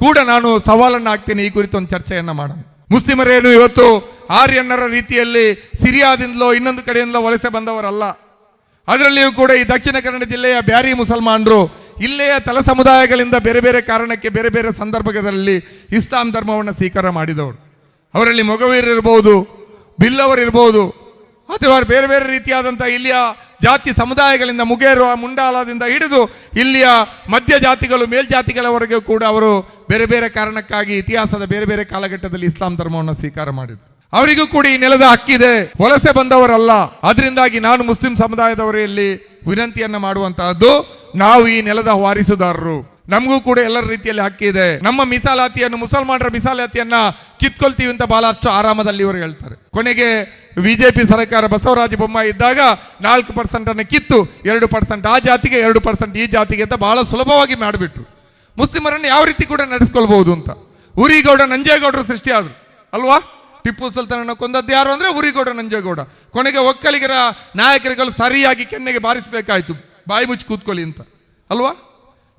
ಕೂಡ ನಾನು ಸವಾಲನ್ನು ಹಾಕ್ತೀನಿ, ಈ ಕುರಿತು ಒಂದು ಚರ್ಚೆಯನ್ನು ಮಾಡೋಣ. ಮುಸ್ಲಿಮರೇನು ಇವತ್ತು ಆರ್ಯನ್ನರ ರೀತಿಯಲ್ಲಿ ಸಿರಿಯಾದಿಂದಲೋ ಇನ್ನೊಂದು ಕಡೆಯಿಂದಲೋ ವಲಸೆ ಬಂದವರಲ್ಲ. ಅದರಲ್ಲಿಯೂ ಕೂಡ ಈ ದಕ್ಷಿಣ ಕನ್ನಡ ಜಿಲ್ಲೆಯ ಬ್ಯಾರಿ ಮುಸಲ್ಮಾನರು ಇಲ್ಲೆಯ ತಲ ಸಮುದಾಯಗಳಿಂದ ಬೇರೆ ಬೇರೆ ಕಾರಣಕ್ಕೆ ಬೇರೆ ಬೇರೆ ಸಂದರ್ಭಗಳಲ್ಲಿ ಇಸ್ಲಾಂ ಧರ್ಮವನ್ನು ಸ್ವೀಕಾರ ಮಾಡಿದವರು. ಅವರಲ್ಲಿ ಮೊಗವೀರರಿರ್ಬೋದು, ಬಿಲ್ಲವರಿರ್ಬೋದು, ಅಥವಾ ಬೇರೆ ಬೇರೆ ರೀತಿಯಾದಂಥ ಇಲ್ಲಿಯ ಜಾತಿ ಸಮುದಾಯಗಳಿಂದ ಮುಗೇರು, ಮುಂಡಾಲದಿಂದ ಹಿಡಿದು ಇಲ್ಲಿಯ ಮಧ್ಯ ಜಾತಿಗಳು, ಮೇಲ್ಜಾತಿಗಳವರೆಗೂ ಕೂಡ ಅವರು ಬೇರೆ ಬೇರೆ ಕಾರಣಕ್ಕಾಗಿ ಇತಿಹಾಸದ ಬೇರೆ ಬೇರೆ ಕಾಲಘಟ್ಟದಲ್ಲಿ ಇಸ್ಲಾಂ ಧರ್ಮವನ್ನು ಸ್ವೀಕಾರ ಮಾಡಿದರು. ಅವರಿಗೂ ಕೂಡ ಈ ನೆಲದ ಹಕ್ಕಿದೆ, ವಲಸೆ ಬಂದವರಲ್ಲ. ಅದರಿಂದಾಗಿ ನಾನು ಮುಸ್ಲಿಂ ಸಮುದಾಯದವರಲ್ಲಿ ವಿನಂತಿಯನ್ನ ಮಾಡುವಂತಹದ್ದು, ನಾವು ಈ ನೆಲದ ವಾರಿಸುದಾರರು, ನಮಗೂ ಕೂಡ ಎಲ್ಲರ ರೀತಿಯಲ್ಲಿ ಹಕ್ಕಿದೆ. ನಮ್ಮ ಮೀಸಲಾತಿಯನ್ನು, ಮುಸಲ್ಮಾನರ ಮೀಸಲಾತಿಯನ್ನ ಕಿತ್ಕೊಳ್ತೀವಿ ಅಂತ ಬಹಳಷ್ಟು ಆರಾಮದಲ್ಲಿ ಇವರು ಹೇಳ್ತಾರೆ. ಕೊನೆಗೆ BJP ಸರ್ಕಾರ ಬಸವರಾಜ ಬೊಮ್ಮಾಯಿ ಇದ್ದಾಗ 4% ಅನ್ನು ಕಿತ್ತು 2% ಆ ಜಾತಿಗೆ 2% ಈ ಜಾತಿಗೆ ಅಂತ ಬಹಳ ಸುಲಭವಾಗಿ ಮಾಡಿಬಿಟ್ರು. ಮುಸ್ಲಿಮರನ್ನು ಯಾವ ರೀತಿ ಕೂಡ ನಡೆಸ್ಕೊಳ್ಬಹುದು ಅಂತ. ಉರಿಗೌಡ ನಂಜೇಗೌಡರು ಸೃಷ್ಟಿ ಆದ್ರು ಅಲ್ವಾ? ಟಿಪ್ಪು ಸುಲ್ತಾನನ ಕೊಂದದ್ದು ಯಾರು ಅಂದ್ರೆ ಉರಿಗೌಡ ನಂಜೇಗೌಡ. ಕೊನೆಗೆ ಒಕ್ಕಲಿಗರ ನಾಯಕರುಗಳು ಸರಿಯಾಗಿ ಕೆನ್ನೆಗೆ ಬಾರಿಸಬೇಕಾಯ್ತು, ಬಾಯಿ ಮುಚ್ಚಿ ಕೂತ್ಕೊಳ್ಳಿ ಅಂತ. ಅಲ್ವಾ?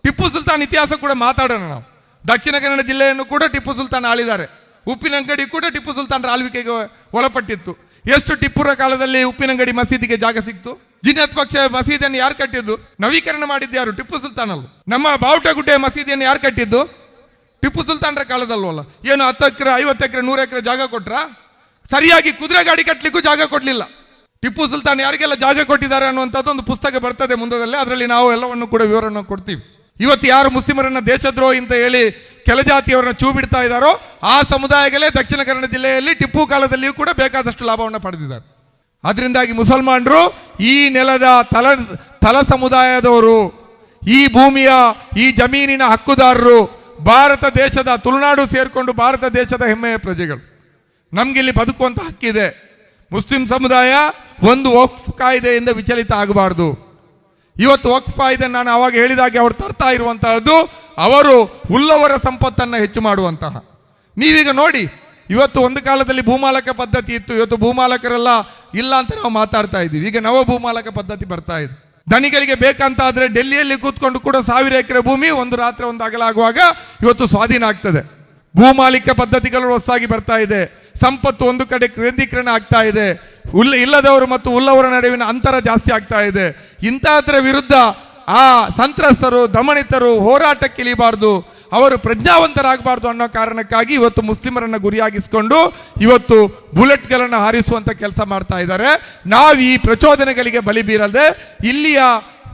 ಟಿಪ್ಪು ಸುಲ್ತಾನ್ ಇತಿಹಾಸ ಕೂಡ ಮಾತಾಡೋಣ ನಾವು. ದಕ್ಷಿಣ ಕನ್ನಡ ಜಿಲ್ಲೆಯನ್ನು ಕೂಡ ಟಿಪ್ಪು ಸುಲ್ತಾನ್ ಆಳಿದ್ದಾರೆ. ಉಪ್ಪಿನಂಗಡಿ ಕೂಡ ಟಿಪ್ಪು ಸುಲ್ತಾನ್ ಆಳ್ವಿಕೆಗೆ ಒಳಪಟ್ಟಿತ್ತು. ಎಷ್ಟು ಟಿಪ್ಪುರ ಕಾಲದಲ್ಲಿ ಉಪ್ಪಿನಂಗಡಿ ಮಸೀದಿಗೆ ಜಾಗ ಸಿಕ್ತು? ಜಿನ್ನತ್ ಪಕ್ಷ ಮಸೀದಿಯನ್ನು ಯಾರು ಕಟ್ಟಿದ್ದು? ನವೀಕರಣ ಮಾಡಿದ್ದು ಯಾರು? ಟಿಪ್ಪು ಸುಲ್ತಾನ್ ಅಲ್ಲ. ನಮ್ಮ ಬಾವುಟಗುಡ್ಡೆ ಮಸೀದಿಯನ್ನು ಯಾರು ಕಟ್ಟಿದ್ದು? ಟಿಪ್ಪು ಸುಲ್ತಾನ್ರ ಕಾಲದಲ್ವಲ್ಲ. ಏನು 10 ಎಕರೆ 50 ಎಕರೆ 100 ಎಕರೆ ಜಾಗ ಕೊಟ್ರ? ಸರಿಯಾಗಿ ಕುದುರೆ ಗಾಡಿ ಕಟ್ಟಲಿಕ್ಕೂ ಜಾಗ ಕೊಡ್ಲಿಲ್ಲ. ಟಿಪ್ಪು ಸುಲ್ತಾನ್ ಯಾರಿಗೆಲ್ಲ ಜಾಗ ಕೊಟ್ಟಿದ್ದಾರೆ ಅನ್ನುವಂಥದ್ದು ಒಂದು ಪುಸ್ತಕ ಬರ್ತದೆ ಮುಂದದಲ್ಲಿ, ಅದರಲ್ಲಿ ನಾವು ಎಲ್ಲವನ್ನು ಕೂಡ ವಿವರವನ್ನು ಕೊಡ್ತೀವಿ. ಇವತ್ತು ಯಾರು ಮುಸ್ಲಿಮರನ್ನ ದೇಶದ್ರೋಹಿ ಅಂತ ಹೇಳಿ ಕೆಳಜಾತಿಯವರನ್ನ ಚೂ ಬಿಡ್ತಾ ಇದ್ದಾರೋ ಆ ಸಮುದಾಯಗಳೇ ದಕ್ಷಿಣ ಕನ್ನಡ ಜಿಲ್ಲೆಯಲ್ಲಿ ಟಿಪ್ಪು ಕಾಲದಲ್ಲಿಯೂ ಕೂಡ ಬೇಕಾದಷ್ಟು ಲಾಭವನ್ನು ಪಡೆದಿದ್ದಾರೆ. ಅದರಿಂದಾಗಿ ಮುಸಲ್ಮಾನರು ಈ ನೆಲದ ತಲ ಸಮುದಾಯದವರು, ಈ ಭೂಮಿಯ ಈ ಜಮೀನಿನ ಹಕ್ಕುದಾರರು, ಭಾರತ ದೇಶದ ತುಳುನಾಡು ಸೇರಿಕೊಂಡು ಭಾರತ ದೇಶದ ಹೆಮ್ಮೆಯ ಪ್ರಜೆಗಳು. ನಮ್ಗಿಲ್ಲಿ ಬದುಕುವಂತ ಹಕ್ಕಿದೆ. ಮುಸ್ಲಿಂ ಸಮುದಾಯ ಒಂದು ವಕ್ಫ್ ಕಾಯ್ದೆಯಿಂದ ವಿಚಲಿತ ಆಗಬಾರ್ದು. ಇವತ್ತು ವಕ್ಫ್ ಕಾಯ್ದೆ ನಾನು ಅವಾಗ ಹೇಳಿದಾಗೆ ಅವರು ತರ್ತಾ ಇರುವಂತಹದ್ದು ಅವರು ಉಳ್ಳವರ ಸಂಪತ್ತನ್ನು ಹೆಚ್ಚು ಮಾಡುವಂತಹ. ನೀವೀಗ ನೋಡಿ, ಇವತ್ತು ಒಂದು ಕಾಲದಲ್ಲಿ ಭೂಮಾಲಕ ಪದ್ಧತಿ ಇತ್ತು, ಇವತ್ತು ಭೂಮಾಲಕರೆಲ್ಲ ಇಲ್ಲ ಅಂತ ನಾವು ಮಾತಾಡ್ತಾ ಇದ್ದೀವಿ. ಈಗ ನವ ಭೂಮಾಲಕ ಪದ್ಧತಿ ಬರ್ತಾ ಇದೆ. ಧನಿಗಳಿಗೆ ಬೇಕಂತ ಆದ್ರೆ ಡೆಲ್ಲಿಯಲ್ಲಿ ಕೂತ್ಕೊಂಡು ಕೂಡ 1000 ಎಕರೆ ಭೂಮಿ ಒಂದು ರಾತ್ರಿ ಒಂದು ಅಗಲಾಗುವಾಗ ಇವತ್ತು ಸ್ವಾಧೀನ ಆಗ್ತದೆ. ಭೂಮಾಲಿಕ ಪದ್ಧತಿಗಳು ಹೊಸದಾಗಿ ಬರ್ತಾ ಇದೆ. ಸಂಪತ್ತು ಒಂದು ಕಡೆ ಕೇಂದ್ರೀಕರಣ ಆಗ್ತಾ ಇದೆ. ಇಲ್ಲದವರು ಮತ್ತು ಉಳ್ಳವರ ನಡುವಿನ ಅಂತರ ಜಾಸ್ತಿ ಆಗ್ತಾ ಇದೆ. ಇಂತಹದ್ರ ವಿರುದ್ಧ ಆ ಸಂತ್ರಸ್ತರು ದಮನಿತರು ಹೋರಾಟಕ್ಕೆ ಇಳಿಬಾರ್ದು, ಅವರು ಪ್ರಜ್ಞಾವಂತರಾಗಬಾರ್ದು ಅನ್ನೋ ಕಾರಣಕ್ಕಾಗಿ ಇವತ್ತು ಮುಸ್ಲಿಮರನ್ನ ಗುರಿಯಾಗಿಸಿಕೊಂಡು ಇವತ್ತು ಬುಲೆಟ್ಗಳನ್ನು ಹಾರಿಸುವಂತ ಕೆಲಸ ಮಾಡ್ತಾ ಇದ್ದಾರೆ. ನಾವು ಈ ಪ್ರಚೋದನೆಗಳಿಗೆ ಬಲಿ ಬೀರದೆ ಇಲ್ಲಿಯ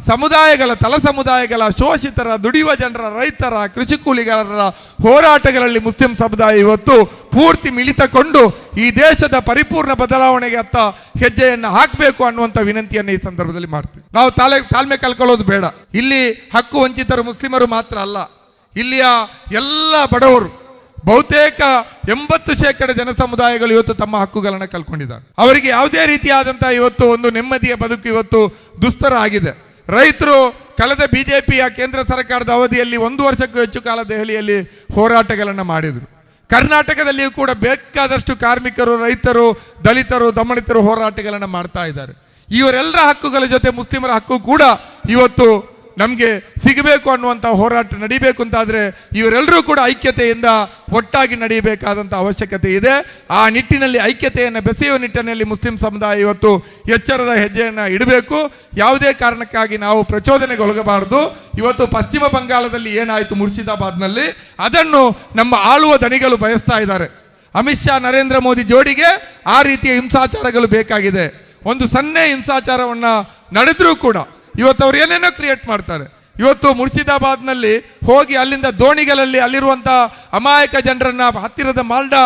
ಸಮುದಾಯಗಳ ತಲ ಸಮುದಾಯಗಳ ಶೋಷಿತರ ದುಡಿಯುವ ಜನರ ರೈತರ ಕೃಷಿ ಕೂಲಿಗಾರರ ಹೋರಾಟಗಳಲ್ಲಿ ಮುಸ್ಲಿಂ ಸಮುದಾಯ ಇವತ್ತು ಪೂರ್ತಿ ಮಿಳಿತಕೊಂಡು ಈ ದೇಶದ ಪರಿಪೂರ್ಣ ಬದಲಾವಣೆಗೆ ಅತ್ತ ಹೆಜ್ಜೆಯನ್ನು ಹಾಕಬೇಕು ಅನ್ನುವಂಥ ವಿನಂತಿಯನ್ನು ಈ ಸಂದರ್ಭದಲ್ಲಿ ಮಾಡ್ತೀವಿ. ನಾವು ತಾಳ್ಮೆ ಕಳ್ಕೊಳ್ಳೋದು ಬೇಡ. ಇಲ್ಲಿ ಹಕ್ಕು ವಂಚಿತರು ಮುಸ್ಲಿಮರು ಮಾತ್ರ ಅಲ್ಲ, ಇಲ್ಲಿಯ ಎಲ್ಲ ಬಡವರು ಬಹುತೇಕ 80% ಜನ ಸಮುದಾಯಗಳು ಇವತ್ತು ತಮ್ಮ ಹಕ್ಕುಗಳನ್ನು ಕಳ್ಕೊಂಡಿದ್ದಾರೆ. ಅವರಿಗೆ ಯಾವುದೇ ರೀತಿಯಾದಂತಹ ಇವತ್ತು ಒಂದು ನೆಮ್ಮದಿಯ ಬದುಕು ಇವತ್ತು ದುಸ್ತರ ಆಗಿದೆ. ರೈತರು ಕಳೆದ ಬಿಜೆಪಿಯ ಕೇಂದ್ರ ಸರ್ಕಾರದ ಅವಧಿಯಲ್ಲಿ 1 ವರ್ಷಕ್ಕೂ ಹೆಚ್ಚು ಕಾಲ ದೆಹಲಿಯಲ್ಲಿ ಹೋರಾಟಗಳನ್ನು ಮಾಡಿದರು. ಕರ್ನಾಟಕದಲ್ಲಿಯೂ ಕೂಡ ಬೇಕಾದಷ್ಟು ಕಾರ್ಮಿಕರು, ರೈತರು, ದಲಿತರು, ದಮನಿತರು ಹೋರಾಟಗಳನ್ನು ಮಾಡ್ತಾ ಇದ್ದಾರೆ. ಇವರೆಲ್ಲರ ಹಕ್ಕುಗಳ ಜೊತೆ ಮುಸ್ಲಿಮರ ಹಕ್ಕು ಕೂಡ ಇವತ್ತು ನಮಗೆ ಸಿಗಬೇಕು ಅನ್ನುವಂಥ ಹೋರಾಟ ನಡೀಬೇಕು ಅಂತಾದರೆ ಇವರೆಲ್ಲರೂ ಕೂಡ ಐಕ್ಯತೆಯಿಂದ ಒಟ್ಟಾಗಿ ನಡೀಬೇಕಾದಂಥ ಅವಶ್ಯಕತೆ ಇದೆ. ಆ ನಿಟ್ಟಿನಲ್ಲಿ ಐಕ್ಯತೆಯನ್ನು ಬೆಸೆಯುವ ನಿಟ್ಟಿನಲ್ಲಿ ಮುಸ್ಲಿಂ ಸಮುದಾಯ ಇವತ್ತು ಎಚ್ಚರದ ಹೆಜ್ಜೆಯನ್ನು ಇಡಬೇಕು. ಯಾವುದೇ ಕಾರಣಕ್ಕಾಗಿ ನಾವು ಪ್ರಚೋದನೆಗೆ ಒಳಗಬಾರದು. ಇವತ್ತು ಪಶ್ಚಿಮ ಬಂಗಾಳದಲ್ಲಿ ಏನಾಯಿತು ಮುರ್ಷಿದಾಬಾದ್ನಲ್ಲಿ, ಅದನ್ನು ನಮ್ಮ ಆಳುವ ದಣಿಗಳು ಬಯಸ್ತಾ ಇದ್ದಾರೆ. ಅಮಿತ್ ಶಾ ನರೇಂದ್ರ ಮೋದಿ ಜೋಡಿಗೆ ಆ ರೀತಿಯ ಹಿಂಸಾಚಾರಗಳು ಬೇಕಾಗಿದೆ. ಒಂದು ಸಣ್ಣ ಹಿಂಸಾಚಾರವನ್ನು ನಡೆದರೂ ಕೂಡ ಇವತ್ತು ಅವ್ರು ಏನೇನೋ ಕ್ರಿಯೇಟ್ ಮಾಡ್ತಾರೆ. ಇವತ್ತು ಮುರ್ಷಿದಾಬಾದ್ನಲ್ಲಿ ಹೋಗಿ ಅಲ್ಲಿಂದ ದೋಣಿಗಳಲ್ಲಿ ಅಲ್ಲಿರುವಂಥ ಅಮಾಯಕ ಜನರನ್ನ ಹತ್ತಿರದ ಮಾಲ್ಡಾ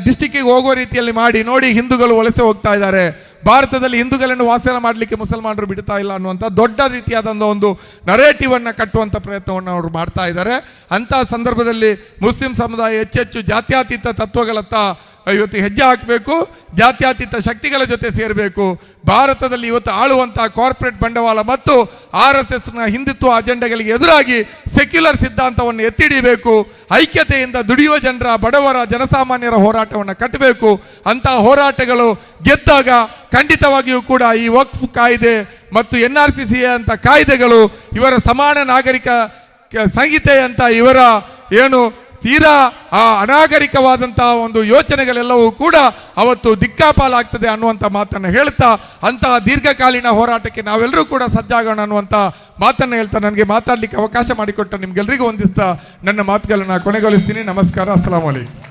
ಡಿಸ್ಟಿಕ್ಕಿಗೆ ಹೋಗುವ ರೀತಿಯಲ್ಲಿ ಮಾಡಿ ನೋಡಿ ಹಿಂದೂಗಳು ವಲಸೆ ಹೋಗ್ತಾ ಇದ್ದಾರೆ. ಭಾರತದಲ್ಲಿ ಹಿಂದೂಗಳನ್ನು ವಾಸ ಮಾಡಲಿಕ್ಕೆ ಮುಸಲ್ಮಾನರು ಬಿಡ್ತಾ ಇಲ್ಲ ಅನ್ನುವಂಥ ದೊಡ್ಡ ರೀತಿಯಾದ ಒಂದು ನರೇಟಿವ್ ಅನ್ನು ಕಟ್ಟುವಂಥ ಪ್ರಯತ್ನವನ್ನು ಅವರು ಮಾಡ್ತಾ ಇದ್ದಾರೆ. ಅಂತಹ ಸಂದರ್ಭದಲ್ಲಿ ಮುಸ್ಲಿಂ ಸಮುದಾಯ ಹೆಚ್ಚೆಚ್ಚು ಜಾತ್ಯತೀತ ತತ್ವಗಳತ್ತ ಇವತ್ತು ಹೆಜ್ಜೆ ಹಾಕಬೇಕು, ಜಾತ್ಯತೀತ ಶಕ್ತಿಗಳ ಜೊತೆ ಸೇರಬೇಕು. ಭಾರತದಲ್ಲಿ ಇವತ್ತು ಆಳುವಂಥ ಕಾರ್ಪೊರೇಟ್ ಬಂಡವಾಳ ಮತ್ತು RSSನ ಹಿಂದುತ್ವ ಅಜೆಂಡಾಗಳಿಗೆ ಎದುರಾಗಿ ಸೆಕ್ಯುಲರ್ ಸಿದ್ಧಾಂತವನ್ನು ಎತ್ತಿಡಿಬೇಕು. ಐಕ್ಯತೆಯಿಂದ ದುಡಿಯುವ ಜನರ, ಬಡವರ, ಜನಸಾಮಾನ್ಯರ ಹೋರಾಟವನ್ನು ಕಟ್ಟಬೇಕು. ಅಂತಹ ಹೋರಾಟಗಳು ಗೆದ್ದಾಗ ಖಂಡಿತವಾಗಿಯೂ ಕೂಡ ಈ ವಕ್ಫ್ ಕಾಯ್ದೆ ಮತ್ತು NRCC ಅಂತ ಕಾಯ್ದೆಗಳು ಇವರ ಸಮಾನ ನಾಗರಿಕ ಸಂಹಿತೆ ಅಂತ ಇವರ ಏನು ತೀರಾ ಆ ಅನಾಗರಿಕವಾದಂತಹ ಒಂದು ಯೋಚನೆಗಳೆಲ್ಲವೂ ಕೂಡ ಅವತ್ತು ದಿಕ್ಕಾಪಾಲಾಗ್ತದೆ ಅನ್ನುವಂಥ ಮಾತನ್ನು ಹೇಳ್ತಾ ಅಂತಹ ದೀರ್ಘಕಾಲೀನ ಹೋರಾಟಕ್ಕೆ ನಾವೆಲ್ಲರೂ ಕೂಡ ಸಜ್ಜಾಗೋಣ ಅನ್ನುವಂಥ ಮಾತನ್ನು ಹೇಳ್ತಾ ನನಗೆ ಮಾತಾಡಲಿಕ್ಕೆ ಅವಕಾಶ ಮಾಡಿಕೊಟ್ಟ ನಿಮ್ಗೆಲ್ರಿಗೂ ವಂದಿಸ್ತಾ ನನ್ನ ಮಾತುಗಳನ್ನು ಕೊನೆಗೊಳಿಸ್ತೀನಿ. ನಮಸ್ಕಾರ. ಅಸ್ಸಲಾಮು ಅಲೈಕುಂ.